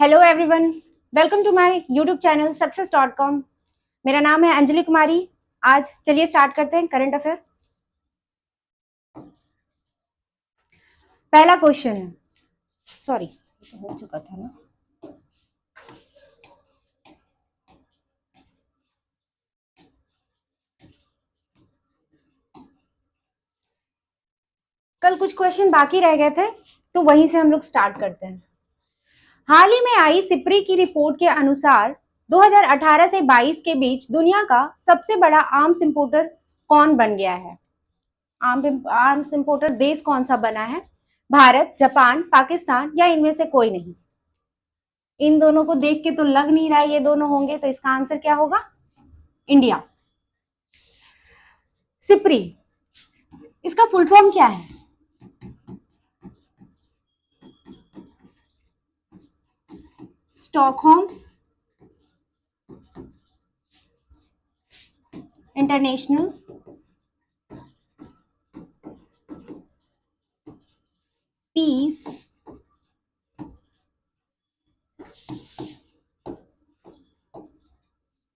Hello everyone, welcome to my YouTube channel success dot com. मेरा नाम है अंजलि कुमारी। आज चलिए स्टार्ट करते हैं करंट अफेयर। पहला क्वेश्चन है, सॉरी हो चुका था ना। कल कुछ क्वेश्चन बाकी रह गए थे, तो वहीं से हम लोग स्टार्ट करते हैं। हाल ही में आई सिप्री की रिपोर्ट के अनुसार 2018 से 22 के बीच दुनिया का सबसे बड़ा आर्म्स इंपोर्टर कौन बन गया है? आर्म्स इंपोर्टर देश कौन सा बना है? भारत, जापान, पाकिस्तान या इनमें से कोई नहीं? इन दोनों को देख के तो लग नहीं रहा है ये दोनों होंगे, तो इसका आंसर क्या होगा? इंडिया। सिप्री, इसका फुल फॉर्म क्या है? Stockholm International Peace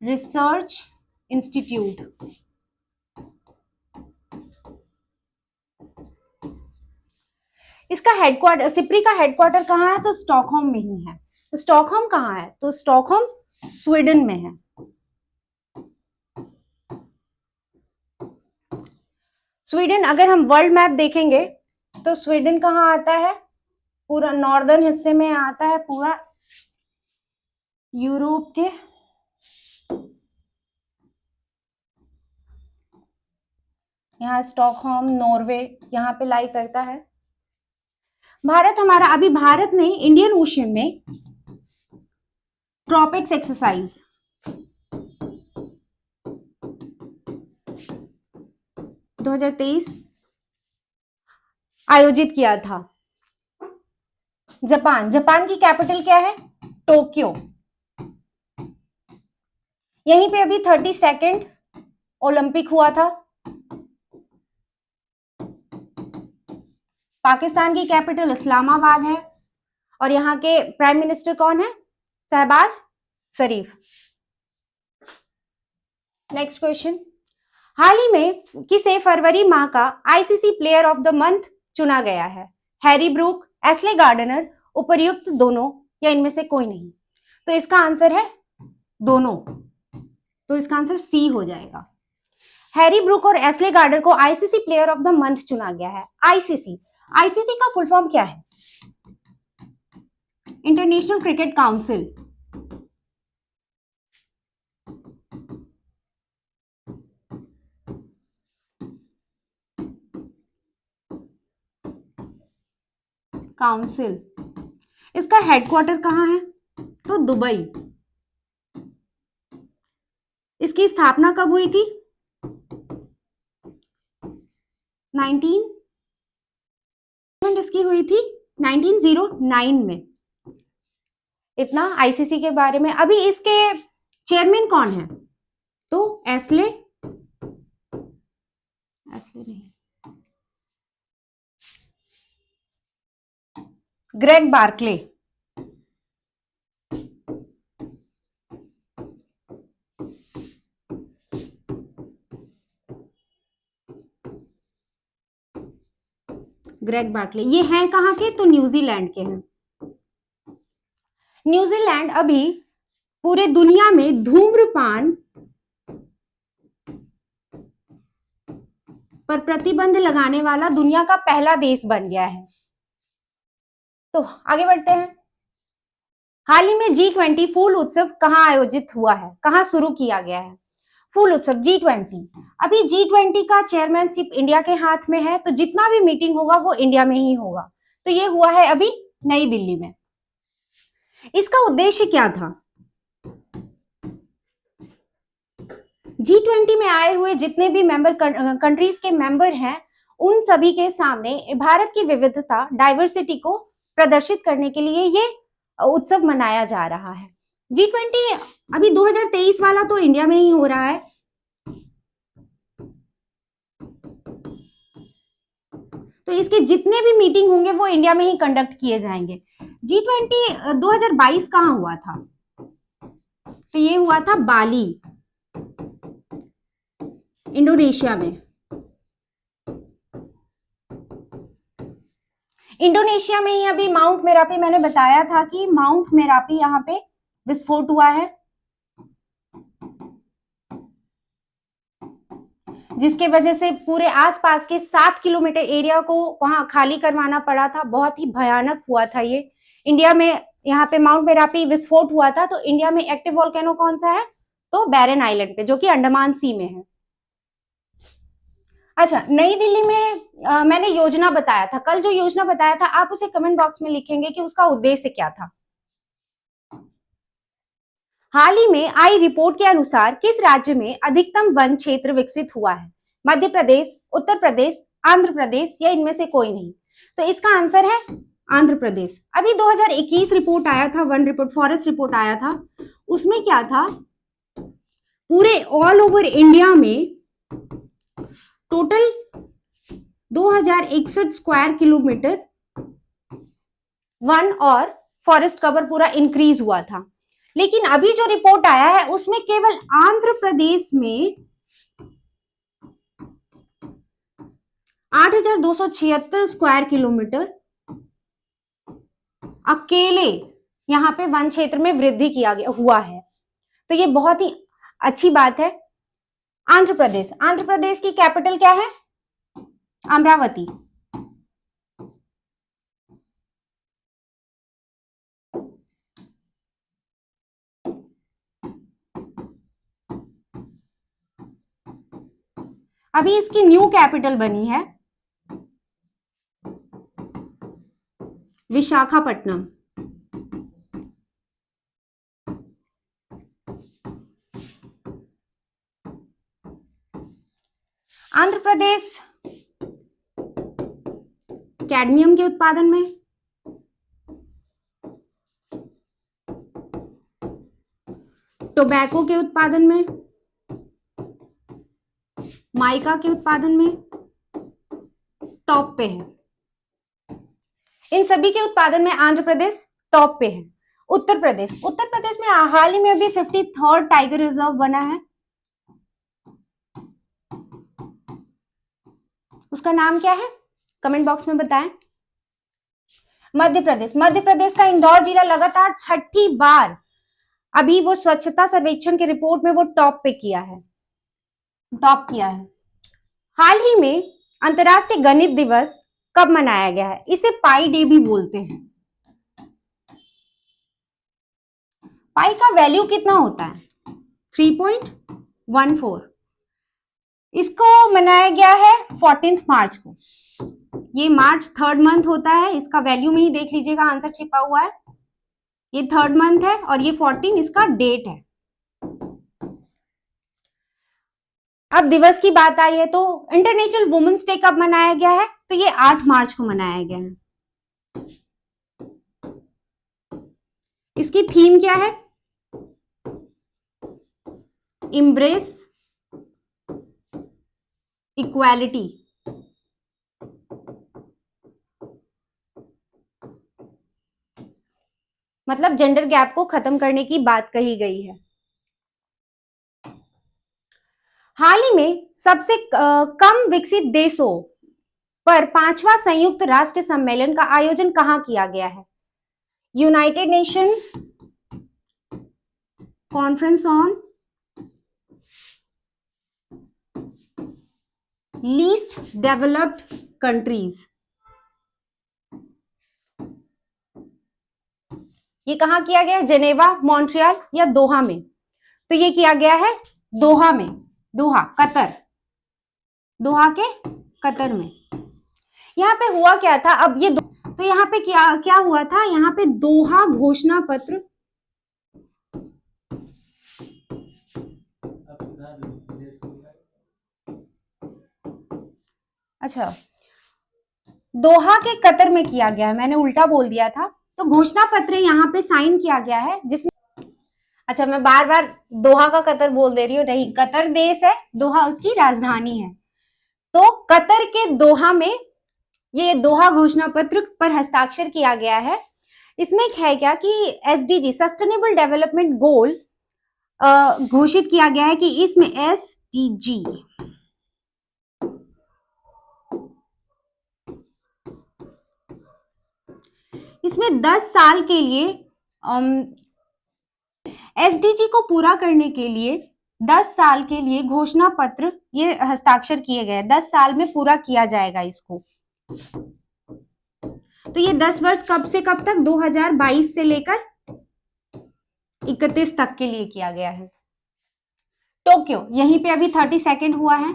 Research Institute. इसका हेडक्वार्टर, सिप्री का हेडक्वार्टर कहाँ है? तो स्टॉकहोम में ही है। तो स्टॉकहोम कहाँ है? तो स्टॉकहोम स्वीडन में है। स्वीडन, अगर हम वर्ल्ड मैप देखेंगे तो स्वीडन कहाँ आता है? पूरा नॉर्दर्न हिस्से में आता है, पूरा यूरोप के यहाँ स्टॉकहोम नॉर्वे यहाँ पे लाई करता है। भारत हमारा, अभी भारत नहीं, इंडियन ओशियन में ट्रॉपिक्स एक्सरसाइज 2023 आयोजित किया था। जापान की कैपिटल क्या है? टोक्यो। यहीं पे अभी 32nd ओलंपिक हुआ था। पाकिस्तान की कैपिटल इस्लामाबाद है और यहाँ के प्राइम मिनिस्टर कौन है? शहबाज शरीफ। नेक्स्ट क्वेश्चन, हाल ही में किसे फरवरी माह का ICC player of the month चुना गया है? हैरी ब्रूक, एस्ले गार्डनर, उपर्युक्त दोनों या इनमें से कोई नहीं? तो इसका आंसर है दोनों। तो इसका आंसर सी हो जाएगा। हैरी ब्रूक और एस्ले गार्डनर को ICC player of the month चुना गया है। आईसीसी का फुल फॉर्म क्या है? International cricket council. काउंसिल, इसका हेडक्वार्टर कहाँ है? तो दुबई। इसकी स्थापना कब हुई थी? 19 इसकी हुई थी 1909 में। इतना आईसीसी के बारे में। अभी इसके चेयरमैन कौन है? तो एस्ले नहीं, ग्रेग बार्कले। ग्रेग बार्कले ये हैं कहाँ के? तो न्यूजीलैंड के हैं। न्यूजीलैंड अभी पूरे दुनिया में धूम्रपान पर प्रतिबंध लगाने वाला दुनिया का पहला देश बन गया है। तो आगे बढ़ते हैं। हाल ही में G20 फूल उत्सव कहाँ आयोजित हुआ है? कहाँ शुरू किया गया है? फूल उत्सव G20। अभी G20 का चेयरमैनशिप इंडिया के हाथ में है, तो जितना भी मीटिंग होगा वो इंडिया में ही होगा। तो ये हुआ है अभी नई दिल्ली में। इसका उद्देश्य क्या था? G20 में आए हुए जितने भी मेंबर कंट्रीज के मेंबर हैं, उन सभी के सामने भारत की विविधता, डाइवर्सिटी को प्रदर्शित करने के लिए ये उत्सव मनाया जा रहा है। G20 अभी 2023 वाला तो इंडिया में ही हो रहा है। तो इसके जितने भी मीटिंग होंगे वो इंडिया में ही कंडक्ट किए जाएंगे। G20 2022 कहाँ हुआ था? तो ये हुआ था बाली, इंडोनेशिया में। इंडोनेशिया में ही अभी माउंट मेरापी, मैंने बताया था कि माउंट मेरापी यहाँ पे विस्फोट हुआ है, जिसके वजह से पूरे आसपास के 7 किलोमीटर एरिया को वहां खाली करवाना पड़ा था। बहुत ही भयानक हुआ था ये। इंडिया में यहाँ पे माउंट मेरापी विस्फोट हुआ था। तो इंडिया में एक्टिव वोल्केनो कौन सा है? तो बैरन आइलैंड पे, जो कि अंडमान सी में है। अच्छा, नई दिल्ली में मैंने योजना बताया था, कल जो योजना बताया था, आप उसे कमेंट बॉक्स में लिखेंगे कि उसका उद्देश्य क्या था। हाल ही में आई रिपोर्ट के अनुसार किस राज्य में अधिकतम वन क्षेत्र विकसित हुआ है? मध्य प्रदेश, उत्तर प्रदेश, आंध्र प्रदेश या इनमें से कोई नहीं? तो इसका आंसर है आंध्र प्रदेश। अभी 2021 रिपोर्ट आया था, वन रिपोर्ट, फॉरेस्ट रिपोर्ट आया था। उसमें क्या था? पूरे ऑल ओवर इंडिया में टोटल 2061 स्क्वायर किलोमीटर वन और फॉरेस्ट कवर पूरा इंक्रीज हुआ था। लेकिन अभी जो रिपोर्ट आया है उसमें केवल आंध्र प्रदेश में 8276 स्क्वायर किलोमीटर अकेले यहाँ पे वन क्षेत्र में वृद्धि किया गया हुआ है। तो ये बहुत ही अच्छी बात है। आंध्र प्रदेश, आंध्र प्रदेश की कैपिटल क्या है? अमरावती। अभी इसकी न्यू कैपिटल बनी है विशाखापट्टनम। आंध्र प्रदेश कैडमियम के उत्पादन में, टोबैको के उत्पादन में, माइका के उत्पादन में टॉप पे है। इन सभी के उत्पादन में आंध्र प्रदेश टॉप पे है। उत्तर प्रदेश, उत्तर प्रदेश में हाल ही में अभी 53rd टाइगर रिजर्व बना है। उसका नाम क्या है? कमेंट बॉक्स में बताएं। मध्य प्रदेश, मध्य प्रदेश का इंदौर जिला लगातार 6ठी बार अभी वो स्वच्छता सर्वेक्षण के रिपोर्ट में वो टॉप पे किया है, टॉप किया है। हाल ही में अंतर्राष्ट्रीय गणित दिवस कब मनाया गया है? इसे पाई डे भी बोलते हैं। पाई का वैल्यू कितना होता है? 3.14। इसको मनाया गया है 14 मार्च को। ये मार्च 3rd मंथ होता है, इसका वैल्यू में ही देख लीजिएगा, आंसर छिपा हुआ है। ये 3rd मंथ है और ये 14 इसका डेट है। अब दिवस की बात आई है तो इंटरनेशनल वुमेन्स डे कब मनाया गया है? तो ये 8 मार्च को मनाया गया है। इसकी थीम क्या है? Embrace equality. मतलब जेंडर गैप को खत्म करने की बात कही गई है। हाल ही में सबसे कम विकसित देशों पर 5वां संयुक्त राष्ट्र सम्मेलन का आयोजन कहां किया गया है? United nation conference on least developed countries. ये कहां किया गया है? जेनेवा, मॉन्ट्रियल या दोहा में? तो ये किया गया है दोहा में, दोहा कतर, दोहा के कतर में। यहाँ पे हुआ क्या था? अब ये तो यहाँ पे क्या क्या हुआ था? यहाँ पे दोहा घोषणा पत्र, अच्छा दोहा के कतर में किया गया है, मैंने उल्टा बोल दिया था। तो घोषणा पत्र यहाँ पे साइन किया गया है जिसमें, अच्छा मैं बार बार दोहा का कतर बोल दे रही हूँ, नहीं कतर देश है, दोहा उसकी राजधानी है। तो कतर के दोहा में ये दोहा घोषणा पत्र पर हस्ताक्षर किया गया है। इसमें है क्या कि एसडीजी सस्टेनेबल डेवलपमेंट गोल घोषित किया गया है कि इसमें एसडीजी इसमें 10 साल के लिए एसडीजी को पूरा करने के लिए 10 साल के लिए घोषणा पत्र ये हस्ताक्षर किए गए 10 साल में पूरा किया जाएगा इसको। तो ये 10 वर्ष कब से कब तक 2022 से लेकर 31 तक के लिए किया गया है। टोक्यो यहीं पे अभी 32 हुआ है।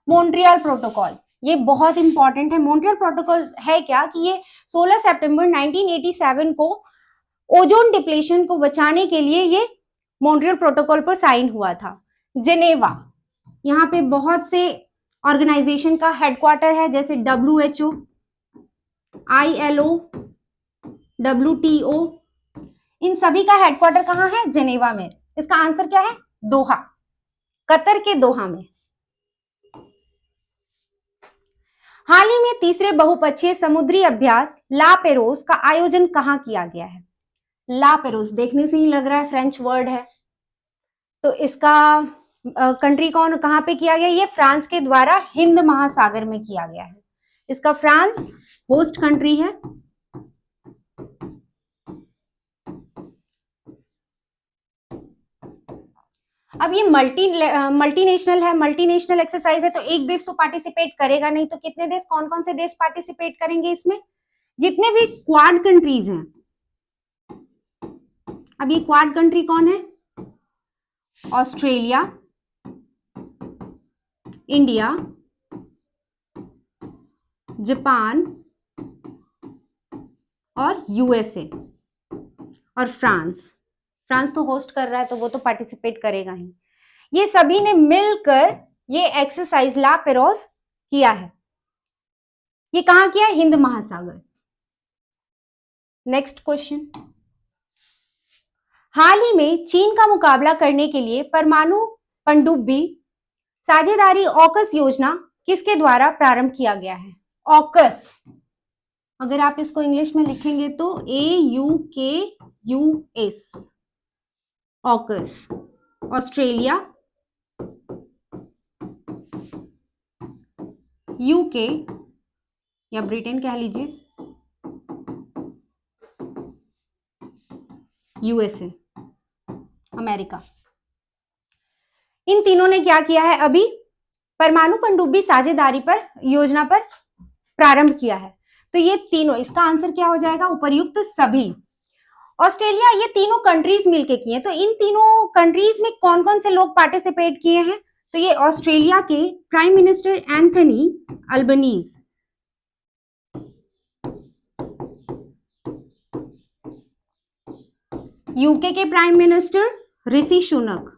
मॉन्ट्रियल प्रोटोकॉल ये बहुत इंपॉर्टेंट है। मॉन्ट्रियल प्रोटोकॉल है क्या कि ये 16 सितंबर 1987 को ओजोन डिप्लेशन को बचाने के लिए ये मॉन्ट्रियल प्रोटोकॉल पर साइन हुआ था। जेनेवा यहाँ पे बहुत से ऑर्गेनाइजेशन का हेडक्वार्टर है जैसे WHO, ILO, WTO, इन सभी का हेडक्वार्टर कहाँ है? जेनेवा में। इसका आंसर क्या है? दोहा, कतर के दोहा में। हाल ही में तीसरे बहुपक्षीय समुद्री अभ्यास ला पेरोस का आयोजन कहाँ किया गया है? ला पेरोस देखने से ही लग रहा है फ्रेंच वर्ड है, तो इसका कंट्री कौन कहाँ पे किया गया? ये फ्रांस के द्वारा हिंद महासागर में किया गया है। इसका फ्रांस होस्ट कंट्री है। अब ये मल्टीनेशनल है, मल्टीनेशनल एक्सरसाइज है, तो एक देश तो पार्टिसिपेट करेगा नहीं, तो कितने देश, कौन कौन से देश पार्टिसिपेट करेंगे इसमें? जितने भी क्वाड कंट्रीज हैं। अब ये क्वाड कंट्री कौन है? ऑस्ट्रेलिया, इंडिया, जापान और यूएसए और फ्रांस। फ्रांस तो होस्ट कर रहा है तो वो तो पार्टिसिपेट करेगा ही। ये सभी ने मिलकर ये एक्सरसाइज ला पेरोस किया है। ये कहां किया? हिंद महासागर। नेक्स्ट क्वेश्चन, हाल ही में चीन का मुकाबला करने के लिए परमाणु पनडुब्बी साझेदारी ऑकस योजना किसके द्वारा प्रारंभ किया गया है? ऑकस, अगर आप इसको इंग्लिश में लिखेंगे तो AUKUS, ऑकस। ऑस्ट्रेलिया, यूके या ब्रिटेन कह लीजिए, यूएसए, अमेरिका, इन तीनों ने क्या किया है? अभी परमाणु पनडुब्बी साझेदारी पर योजना पर प्रारंभ किया है। तो ये तीनों, इसका आंसर क्या हो जाएगा? उपर्युक्त सभी। ऑस्ट्रेलिया, ये तीनों कंट्रीज मिलके किए, तो इन तीनों कंट्रीज में कौन कौन से लोग पार्टिसिपेट किए हैं? तो ये ऑस्ट्रेलिया के prime minister Anthony Albanese, UK के प्राइम मिनिस्टर ऋषि सुनक,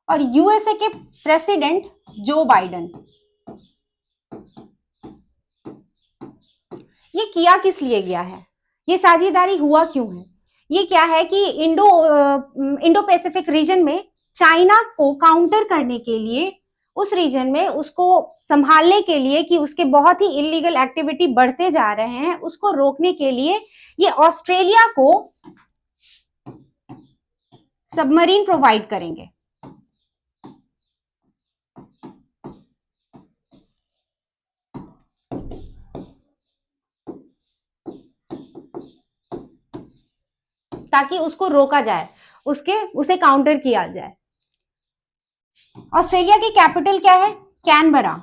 और यूएसए के प्रेसिडेंट जो बाइडेन। ये किया किस लिए गया है? ये साझेदारी हुआ क्यों है? ये क्या है कि इंडो पैसिफिक रीजन में चाइना को काउंटर करने के लिए, उस रीजन में उसको संभालने के लिए कि उसके बहुत ही इलीगल एक्टिविटी बढ़ते जा रहे हैं, उसको रोकने के लिए ये ऑस्ट्रेलिया को सबमरीन प्रोवाइड करेंगे। ताकि उसको रोका जाए, उसे काउंटर किया जाए। ऑस्ट्रेलिया की कैपिटल क्या है? कैनबरा।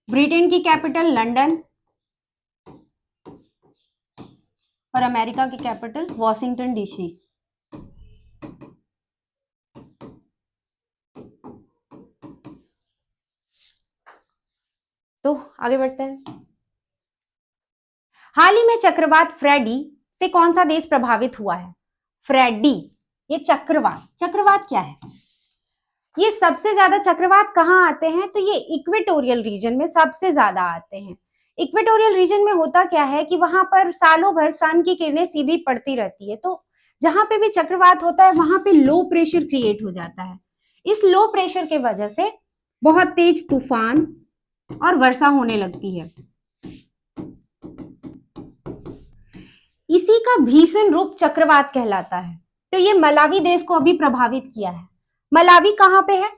ब्रिटेन की कैपिटल लंदन, और अमेरिका की कैपिटल वॉशिंगटन डीसी। तो आगे बढ़ते हैं। हाल ही में चक्रवात फ्रेडी से कौन सा देश प्रभावित हुआ है? फ्रेडी, ये चक्रवात क्या है? ये सबसे ज्यादा चक्रवात कहाँ आते हैं? तो ये इक्वेटोरियल रीजन में सबसे ज्यादा आते हैं। इक्वेटोरियल रीजन में होता क्या है कि वहां पर सालों भर सन की किरणें सीधी पड़ती रहती है, तो जहां पे भी चक्रवात होता है वहां पे लो प्रेशर क्रिएट हो जाता है। इस लो प्रेशर के वजह से बहुत तेज तूफान और वर्षा होने लगती है। इसी का भीषण रूप चक्रवात कहलाता है। तो ये मलावी देश को अभी प्रभावित किया है। मलावी कहां पे है?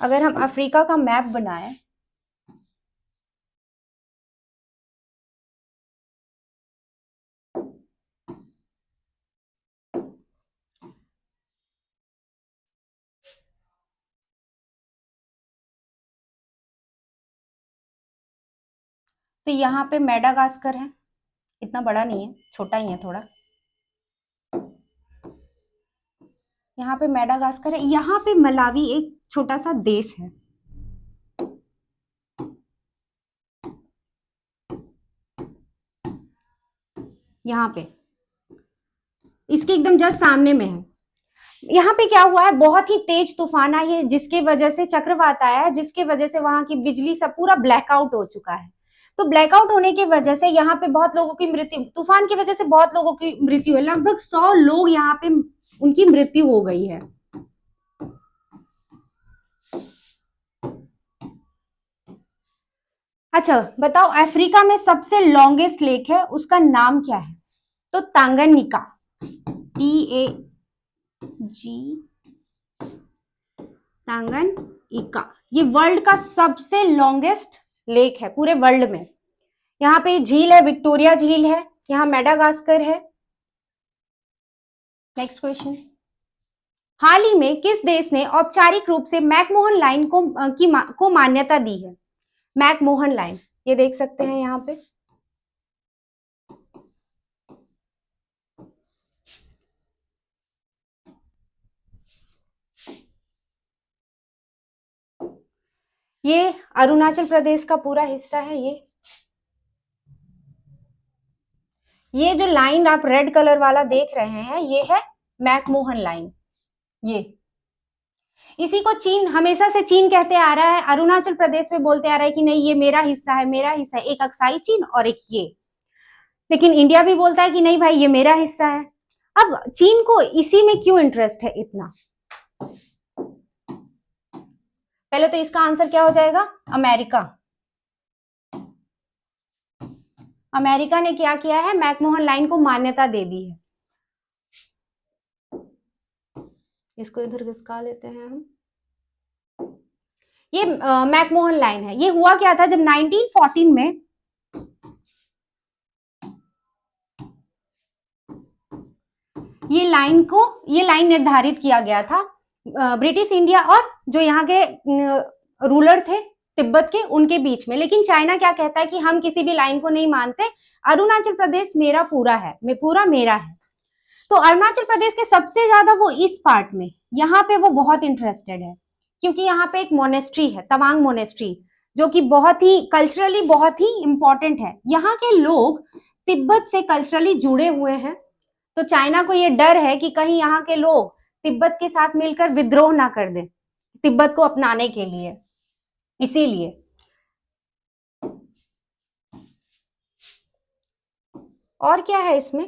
अगर हम अफ्रीका का मैप बनाएं, तो यहाँ पे मेडागास्कर है। इतना बड़ा नहीं है, छोटा ही है थोड़ा। यहाँ पे मेडागास्कर है, यहाँ पे मलावी एक छोटा सा देश है। यहाँ पे इसके एकदम जस्ट सामने में है। यहाँ पे क्या हुआ है, बहुत ही तेज तूफान आई है, जिसके वजह से चक्रवात आया है, जिसके वजह से वहां की बिजली सब पूरा ब्लैकआउट हो चुका है। तो ब्लैकआउट होने की वजह से यहाँ पे बहुत लोगों की मृत्यु, तूफान की वजह से बहुत लोगों की मृत्यु है। लगभग 100 लोग यहाँ पे उनकी मृत्यु हो गई है। अच्छा बताओ, अफ्रीका में सबसे लॉन्गेस्ट लेक है, उसका नाम क्या है? तो तांगनिका, TAG, तांगनिका। ये वर्ल्ड का सबसे लॉन्गेस्ट लेक है पूरे वर्ल्ड में। यहाँ पे झील है, विक्टोरिया झील है, यहाँ मेडागास्कर है। नेक्स्ट क्वेश्चन, हाल ही में किस देश ने औपचारिक रूप से मैकमोहन लाइन को मान्यता दी है? मैकमोहन लाइन, ये देख सकते हैं यहाँ पे। ये अरुणाचल प्रदेश का पूरा हिस्सा है। ये जो लाइन आप रेड कलर वाला देख रहे हैं, ये है मैकमोहन लाइन। ये इसी को चीन, हमेशा से चीन कहते आ रहा है, अरुणाचल प्रदेश में बोलते आ रहा है कि नहीं ये मेरा हिस्सा है, मेरा हिस्सा है। एक अक्साई चीन और एक ये, लेकिन इंडिया भी बोलता है कि नहीं भाई ये मेरा हिस्सा है। अब चीन को इसी में क्यों इंटरेस्ट है इतना? पहले तो इसका आंसर क्या हो जाएगा? अमेरिका। अमेरिका ने क्या किया है, मैकमोहन लाइन को मान्यता दे दी है। इसको इधर खिसका लेते हैं हम। ये मैकमोहन लाइन है। ये हुआ क्या था, जब 1914 में ये लाइन निर्धारित किया गया था ब्रिटिश इंडिया और जो यहाँ के रूलर थे तिब्बत के, उनके बीच में। लेकिन चाइना क्या कहता है कि हम किसी भी लाइन को नहीं मानते, अरुणाचल प्रदेश मेरा पूरा है, पूरा मेरा है। तो अरुणाचल प्रदेश के सबसे ज्यादा वो इस पार्ट में, यहाँ पे वो बहुत इंटरेस्टेड है, क्योंकि यहाँ पे एक मोनेस्ट्री है, तवांग मोनेस्ट्री, जो कि बहुत ही कल्चरली बहुत ही इंपॉर्टेंट है। यहाँ के लोग तिब्बत से कल्चरली जुड़े हुए हैं। तो चाइना को ये डर है कि कहीं यहाँ के लोग तिब्बत के साथ मिलकर विद्रोह ना कर दें तिब्बत को अपनाने के लिए, इसीलिए। और क्या है इसमें?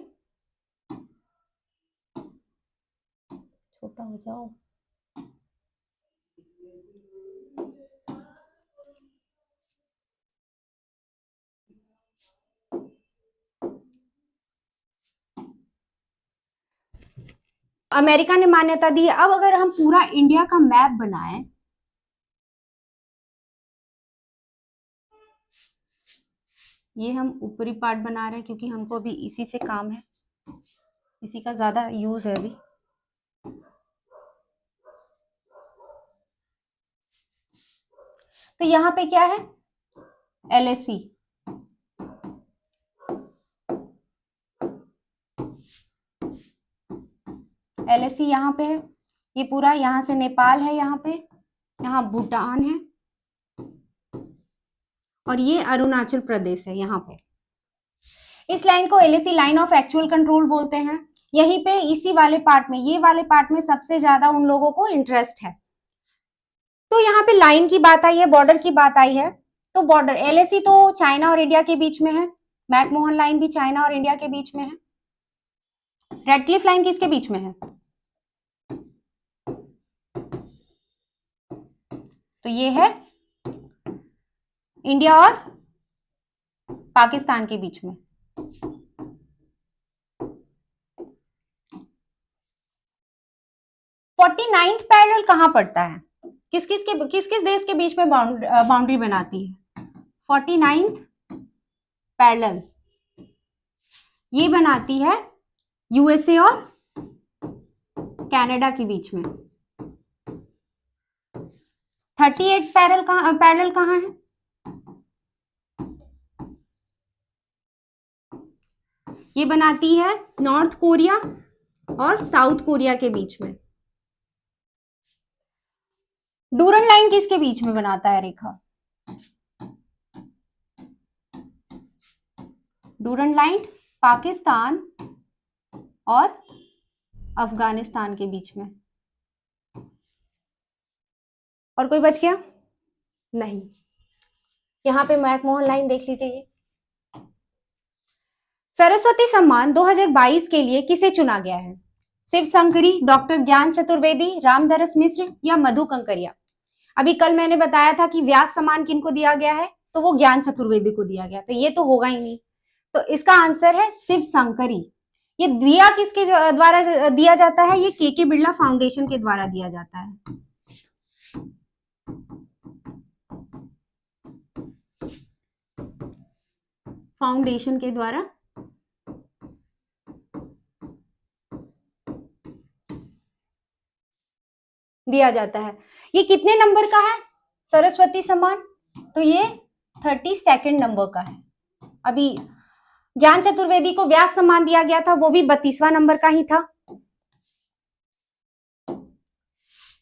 छोटा हो जाओ। अमेरिका ने मान्यता दी है। अब अगर हम पूरा इंडिया का मैप बनाएं, ये हम ऊपरी पार्ट बना रहे हैं क्योंकि हमको अभी इसी से काम है, इसी का ज्यादा यूज है अभी। तो यहाँ पे क्या है, LAC, LAC यहाँ पे है। ये पूरा यहाँ से नेपाल है, यहाँ पे, यहाँ भूटान है, और ये अरुणाचल प्रदेश है यहाँ पे। इस लाइन को LAC line of actual control बोलते हैं। यहीं पे इसी वाले पार्ट में, ये वाले पार्ट में सबसे ज्यादा उन लोगों को इंटरेस्ट है। तो यहाँ पे लाइन की बात आई है, बॉर्डर की बात आई है, तो बॉर्डर एलएसी तो चाइना और इंडिया के बीच में है, मैकमोहन लाइन भी चाइना और इंडिया के बीच में है, रेडक्लिफ लाइन किसके बीच में है? तो ये है इंडिया और पाकिस्तान के बीच में। 49th पैरेलल कहां पड़ता है? किस किस देश के बीच में बाउंड्री बनाती है? 49th पैरेलल ये बनाती है यूएसए और कनाडा के बीच में। 38 पैरेलल कहां है? ये बनाती है नॉर्थ कोरिया और साउथ कोरिया के बीच में। डूरन लाइन किसके बीच में बनाता है रेखा? डूरन लाइन पाकिस्तान और अफगानिस्तान के बीच में। और कोई बच गया? नहीं। यहां पे मैकमोहन लाइन देख लीजिए। सरस्वती सम्मान 2022 के लिए किसे चुना गया है? शिव शंकरी, डॉक्टर ज्ञान चतुर्वेदी, रामधरस मिश्र या मधु कंकरिया? अभी कल मैंने बताया था कि व्यास सम्मान किनको दिया गया है, तो वो ज्ञान चतुर्वेदी को दिया गया, तो ये तो होगा ही नहीं। तो इसका आंसर है शिव शंकरी। ये दिया किसके द्वारा दिया जाता है? ये के बिरला फाउंडेशन के द्वारा दिया जाता है। फाउंडेशन के द्वारा दिया जाता है। ये कितने नंबर का है सरस्वती सम्मान? तो ये 32nd नंबर का है। अभी ज्ञान चतुर्वेदी को व्यास सम्मान दिया गया था, वो भी 32वां नंबर का ही था।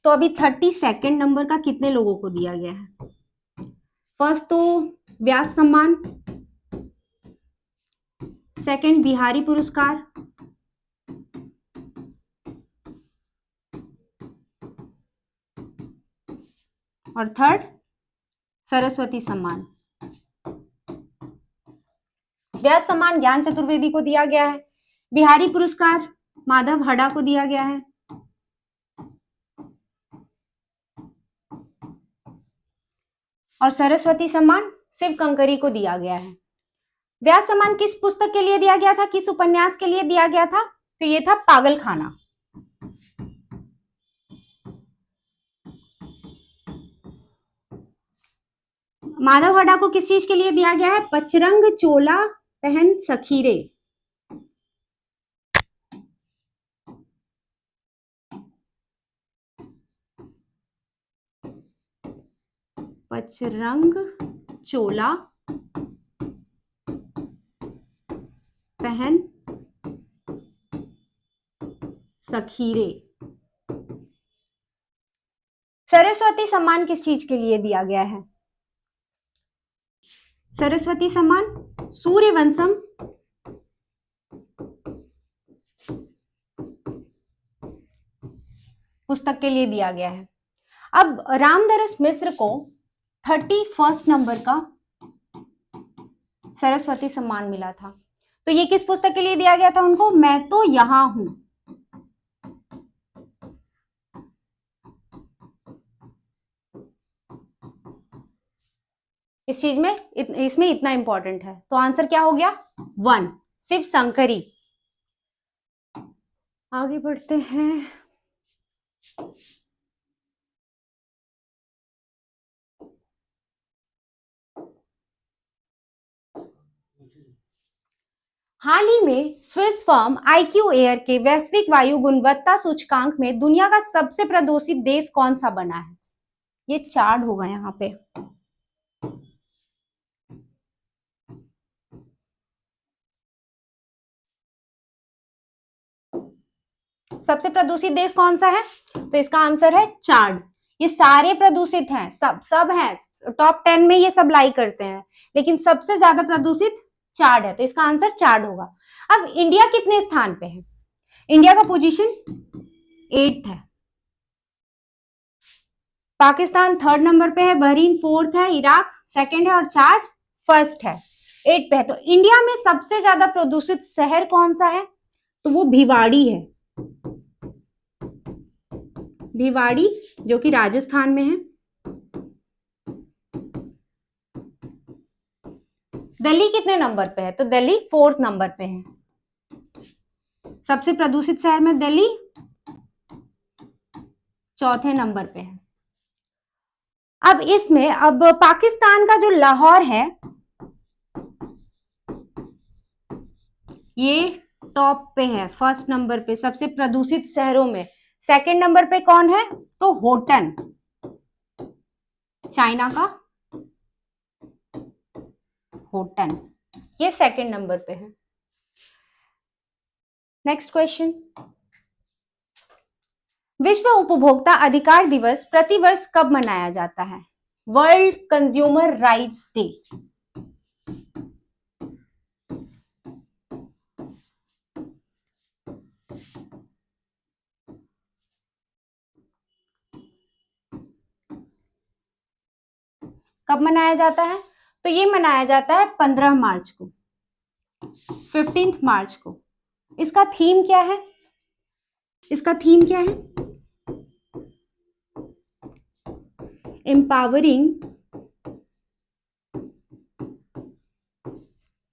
तो अभी 32nd नंबर का कितने लोगों को दिया गया है? फर्स्ट तो व्यास सम्मान, सेकंड बिहारी पुरस्कार, और थर्ड सरस्वती सम्मान। व्यास सम्मान ज्ञान चतुर्वेदी को दिया गया है, बिहारी पुरस्कार माधव हडा को दिया गया है, और सरस्वती सम्मान शिव कंकरी को दिया गया है। व्यास सम्मान किस पुस्तक के लिए दिया गया था, किस उपन्यास के लिए दिया गया था? तो ये था पागल खाना। माधव हडा को किस चीज के लिए दिया गया है? पचरंग चोला पहन सखीरे। पचरंग चोला पहन सखीरे। सरस्वती सम्मान किस चीज के लिए दिया गया है? सरस्वती सम्मान सूर्यवंशम पुस्तक के लिए दिया गया है। अब रामधरस मिश्र को 31st नंबर का सरस्वती सम्मान मिला था, तो ये किस पुस्तक के लिए दिया गया था उनको? मैं तो यहां हूं। इस चीज में इसमें इतना इंपॉर्टेंट है, तो आंसर क्या हो गया? 1 शिव शंकरी। आगे बढ़ते हैं। हाल ही में स्विस फर्म IQ एयर के वैश्विक वायु गुणवत्ता सूचकांक में दुनिया का सबसे प्रदूषित देश कौन सा बना है? ये चार्ट होगा यहाँ पे। सबसे प्रदूषित देश कौन सा है? तो इसका आंसर है चाड। ये सारे प्रदूषित हैं, सब हैं, टॉप 10 में ये सब लाई करते हैं, लेकिन सबसे ज्यादा प्रदूषित चाड है, तो इसका आंसर चाड होगा। अब इंडिया कितने स्थान पे है? इंडिया का पोजीशन 8th है, पाकिस्तान 3rd नंबर पे है, बहरीन 4th है, इराक सेकंड है और चार फर्स्ट है, 8 पे है। तो इंडिया में सबसे ज्यादा प्रदूषित शहर कौन सा है? तो वो भिवाड़ी है, भिवाड़ी जो कि राजस्थान में है। दिल्ली कितने नंबर पे है? तो दिल्ली 4th नंबर पे है। सबसे प्रदूषित शहर में दिल्ली 4थे नंबर पे है। अब इसमें अब पाकिस्तान का जो लाहौर है ये टॉप पे है, फर्स्ट नंबर पे सबसे प्रदूषित शहरों में। सेकंड नंबर पे कौन है? तो होटन, चाइना का होटन, ये सेकंड नंबर पे है। नेक्स्ट क्वेश्चन, विश्व उपभोक्ता अधिकार दिवस प्रतिवर्ष कब मनाया जाता है? World consumer rights day. कब मनाया जाता है? तो ये मनाया जाता है 15 मार्च को, 15 मार्च को। इसका थीम क्या है? इसका थीम क्या है? Empowering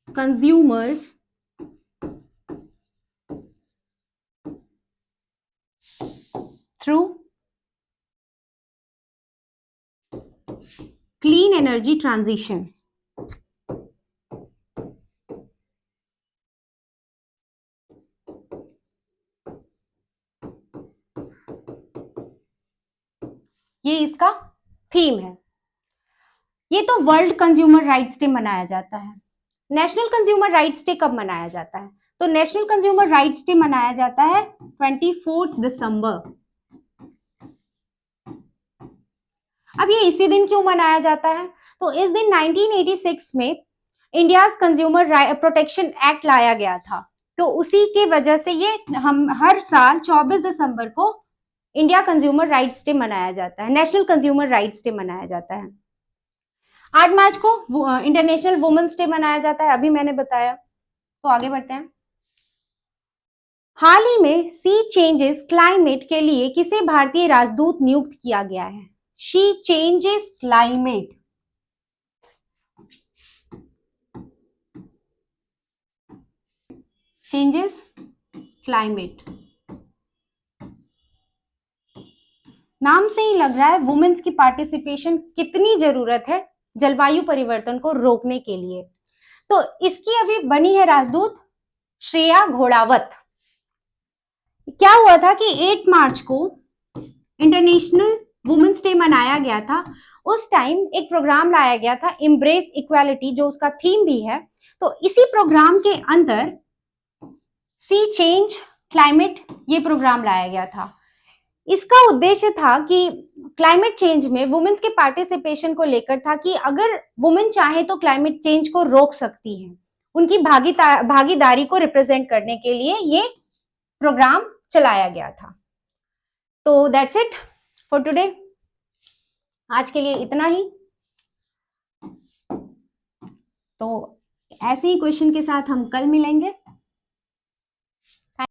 consumers through clean energy transition. ये इसका थीम है। ये तो वर्ल्ड कंज्यूमर राइट्स डे मनाया जाता है। नेशनल कंज्यूमर राइट्स डे कब मनाया जाता है? तो नेशनल कंज्यूमर राइट्स डे मनाया जाता है 24 दिसंबर। अब ये इसी दिन क्यों मनाया जाता है? तो इस दिन 1986 में इंडियाज कंज्यूमर प्रोटेक्शन एक्ट लाया गया था, तो उसी के वजह से ये हम हर साल 24 दिसंबर को इंडिया कंज्यूमर राइट्स डे मनाया जाता है, नेशनल कंज्यूमर राइट्स डे मनाया जाता है। 8 मार्च को इंटरनेशनल वुमेन्स डे मनाया जाता है, अभी मैंने बताया। तो आगे बढ़ते हैं। हाल ही में सी चेंजेस क्लाइमेट के लिए किसे भारतीय राजदूत नियुक्त किया गया है? She changes climate, changes climate, नाम से ही लग रहा है वुमेन्स की पार्टिसिपेशन कितनी जरूरत है जलवायु परिवर्तन को रोकने के लिए। तो इसकी अभी बनी है राजदूत श्रेया घोड़ावत। क्या हुआ था कि 8 मार्च को इंटरनेशनल वुमेन्स डे मनाया गया था। उस टाइम एक प्रोग्राम लाया गया था एम्ब्रेस इक्वालिटी, जो उसका थीम भी है। तो इसी प्रोग्राम के अंदर सी चेंज क्लाइमेट ये प्रोग्राम लाया गया था। इसका उद्देश्य था कि क्लाइमेट चेंज में वुमेन्स के पार्टिसिपेशन को लेकर था कि अगर वुमेन चाहे तो क्लाइमेट चेंज को रोक सकती है। उनकी भागीदारी को रिप्रेजेंट करने के लिए ये प्रोग्राम चलाया गया था। तो दैट्स इट फॉर टुडे। आज के लिए इतना ही। तो ऐसे ही क्वेश्चन के साथ हम कल मिलेंगे।